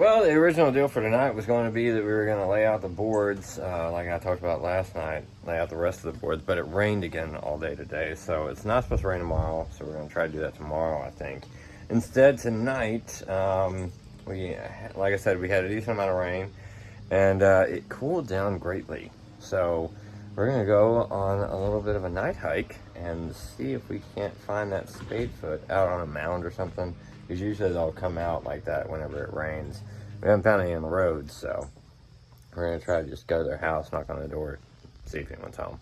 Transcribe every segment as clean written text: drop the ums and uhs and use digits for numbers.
Well, the original deal for tonight was going to be that we were going to lay out the boards, like I talked about last night, lay out the rest of the boards, but it rained again all day today, so it's not supposed to rain tomorrow, so we're going to try to do that tomorrow, I think. Instead, tonight, like I said, we had a decent amount of rain, and it cooled down greatly. So we're going to go on a little bit of a night hike and see if we can't find that spadefoot out on a mound or something. Because usually they'll come out like that whenever it rains. We haven't found any on the road, so we're going to try to just go to their house, knock on the door, see if anyone's home.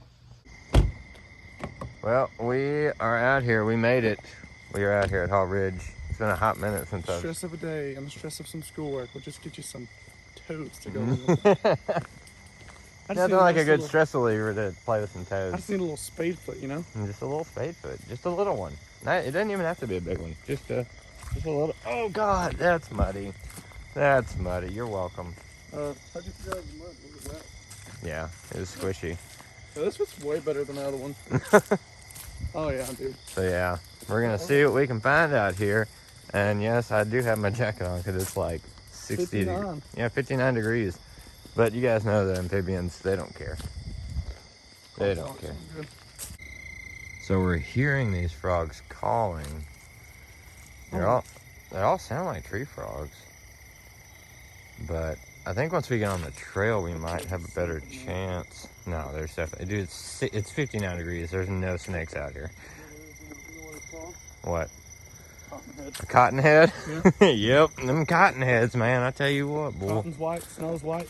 Well, we are out here. We made it. We are out here at Haw Ridge. It's been a hot minute since I've... Stress of a day and the stress of some schoolwork. We'll just get you some toads to go with. Nothing like a good stress reliever to play with some toads. I just need a little spadefoot, you know? And just a little spadefoot. Just a little one. It doesn't even have to be a big one. Just a little... Oh, God, that's muddy. That's muddy. You're welcome. How'd you figure out the mud? Was it wet? Yeah, it was squishy. Yeah, this was way better than the other one. Oh, yeah, dude. So, yeah, we're going to see what we can find out here. And, yes, I do have my jacket on because it's like 60 degrees. Yeah, 59 degrees. But you guys know the amphibians, they don't care. They don't care. So we're hearing these frogs calling. They all sound like tree frogs. But I think once we get on the trail, we might have a better chance. No, there's definitely, dude, it's 59 degrees. There's no snakes out here. What? A cottonhead? Yeah. Yep, them cottonheads, man. I tell you what, boy. Cotton's white, snow's white.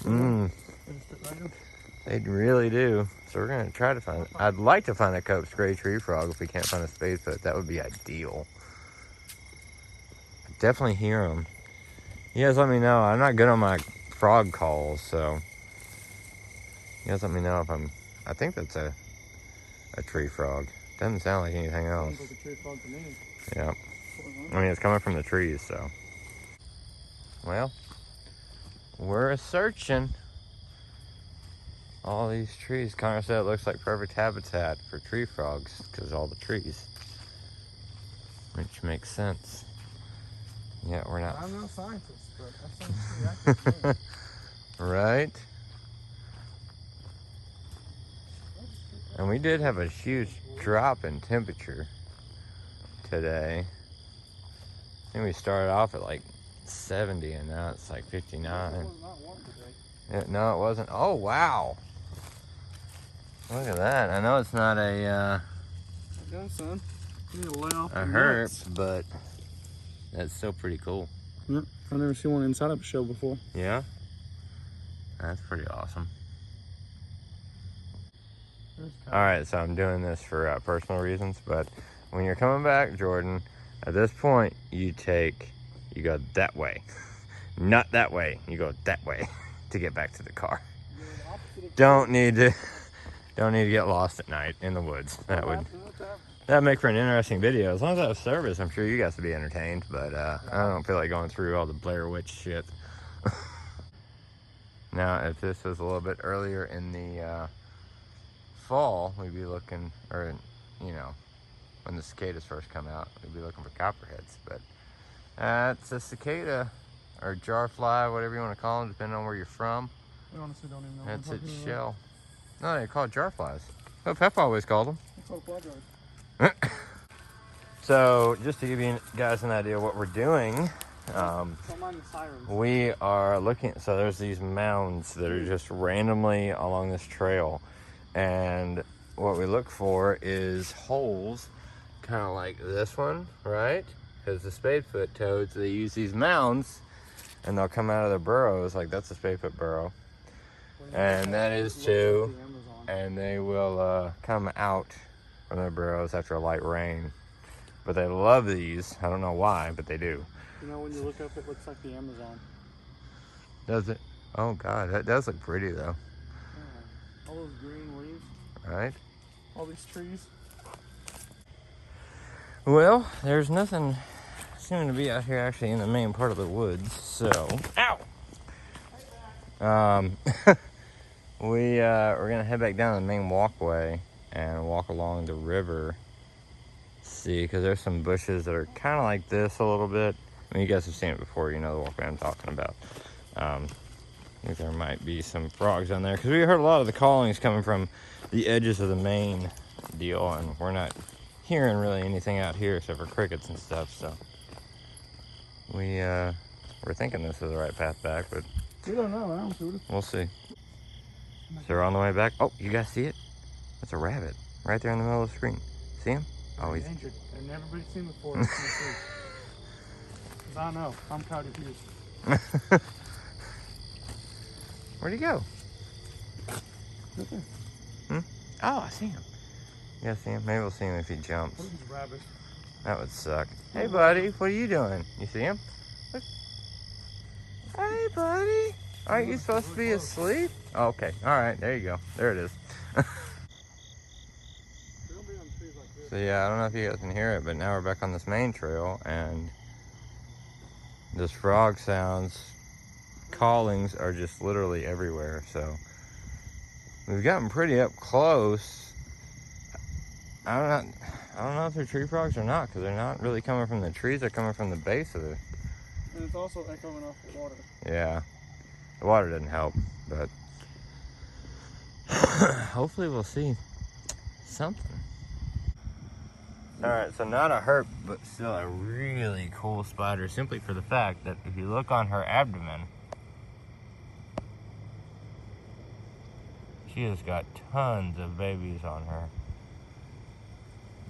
They really do. So we're going to try to find it. I'd like to find a Cope's gray tree frog if we can't find a spadefoot. That would be ideal. Definitely hear them. You guys let me know. I'm not good on my frog calls, so you guys let me know if I think that's a tree frog. Doesn't sound like anything else. Sounds like a tree frog to me. Yeah. I mean, it's coming from the trees, so. Well, we're searching all these trees. Connor said it looks like perfect habitat for tree frogs because of all the trees, which makes sense. Yeah, we're not. I'm no scientist, but that sounds pretty accurate. Right? And we did have a huge drop in temperature today. I think we started off at like 70 and now it's like 59. It was not warm today. No, it wasn't. Oh, wow. Look at that. I know it's not a Yeah, son. You need to lay off a herp, but that's still pretty cool. Yep. I've never seen one inside of a shell before. Yeah? That's pretty awesome. All right, so I'm doing this for personal reasons, but when you're coming back, Jordan, at this point, you go that way. Not that way, you go that way to get back to the car. Don't need to get lost at night in the woods. That'd make for an interesting video. As long as I have service, I'm sure you guys would be entertained, but I don't feel like going through all the Blair Witch shit. Now, if this was a little bit earlier in the fall, we'd be looking, or, you know, when the cicadas first come out, we'd be looking for copperheads, but it's a cicada, or jar fly, whatever you want to call them, depending on where you're from. I honestly don't even know. That's its shell. No, they call it jar flies. Oh, Pep always called them. That's what fly jars. So, just to give you guys an idea of what we're doing, we are looking, so there's these mounds that are just randomly along this trail, and what we look for is holes, kind of like this one, right? Because the spadefoot toads, they use these mounds, and they'll come out of their burrows, like that's a spadefoot burrow, and that is too, and they will come out from their burrows after a light rain. But they love these. I don't know why, but they do. You know, when you look up, it looks like the Amazon. Does it? Oh God, that does look pretty though. Yeah. All those green leaves. Right? All these trees. Well, there's nothing seeming to be out here actually in the main part of the woods, so. Ow! We're gonna head back down the main walkway and walk along the river. See, because there's some bushes that are kind of like this a little bit, I mean, you guys have seen it before, you know the walkway I'm talking about. I think there might be some frogs on there, because we heard a lot of the callings coming from the edges of the main deal, and we're not hearing really anything out here except for crickets and stuff, so we're thinking this is the right path back, but We don't know. I don't see what it's. we'll see. So we're on the way back. Oh, you guys see it? That's a rabbit right there in the middle of the screen. See him? Oh, he's Endangered. I've never been seen before. Because I know. I'm proud of you. Where'd he go? Right there. Oh, I see him. Yeah, see him? Maybe we'll see him if he jumps. What are these rabbits? That would suck. Hey, buddy, what are you doing? You see him? Look. Hey, buddy. Aren't you supposed to be asleep? Oh, okay. All right. There you go. There it is. So, yeah, I don't know if you guys can hear it, but now we're back on this main trail, and this frog sounds, callings are just literally everywhere. So, we've gotten pretty up close. I don't know if they're tree frogs or not, because they're not really coming from the trees. They're coming from the base of the... And it's also echoing off the water. Yeah. The water didn't help, but... hopefully we'll see something. Alright, so not a herp, but still a really cool spider, simply for the fact that if you look on her abdomen, she has got tons of babies on her.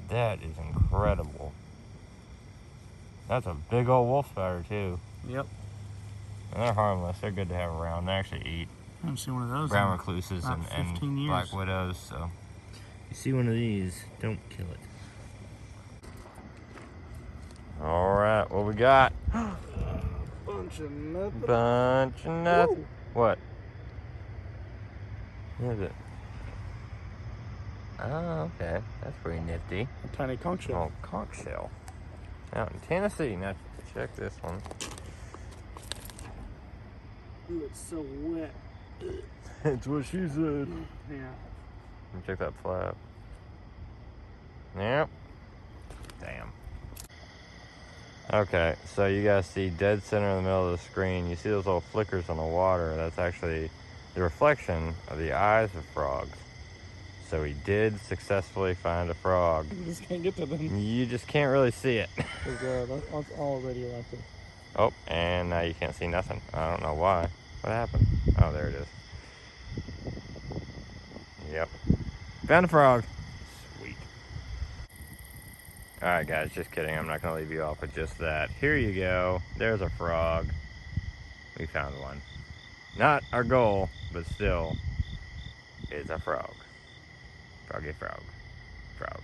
That is incredible. That's a big old wolf spider too. Yep. And they're harmless. They're good to have around. They actually eat I haven't seen one of those. brown recluses about 15 and years. black widows. So you see one of these, don't kill it. All right, what we got? Bunch of nothing. Bunch of nothing. Ooh. What? What is it? Oh, okay. That's pretty nifty. A tiny conch shell. Oh, conch shell. Out in Tennessee. Now check this one. Ooh, it's so wet. That's what she said. Yeah. Let me check that flap. Yep. Damn. Okay, so you guys see dead center in the middle of the screen. You see those little flickers on the water. That's actually the reflection of the eyes of frogs. So we did successfully find a frog. You just can't get to them. You just can't really see it. Because that's all radioactive. Oh, and now you can't see nothing. I don't know why. What happened? Oh, there it is. Yep. Found a frog. Sweet. Alright guys, just kidding. I'm not going to leave you off with just that. Here you go. There's a frog. We found one. Not our goal, but still, it's a frog. Froggy frog. Frog.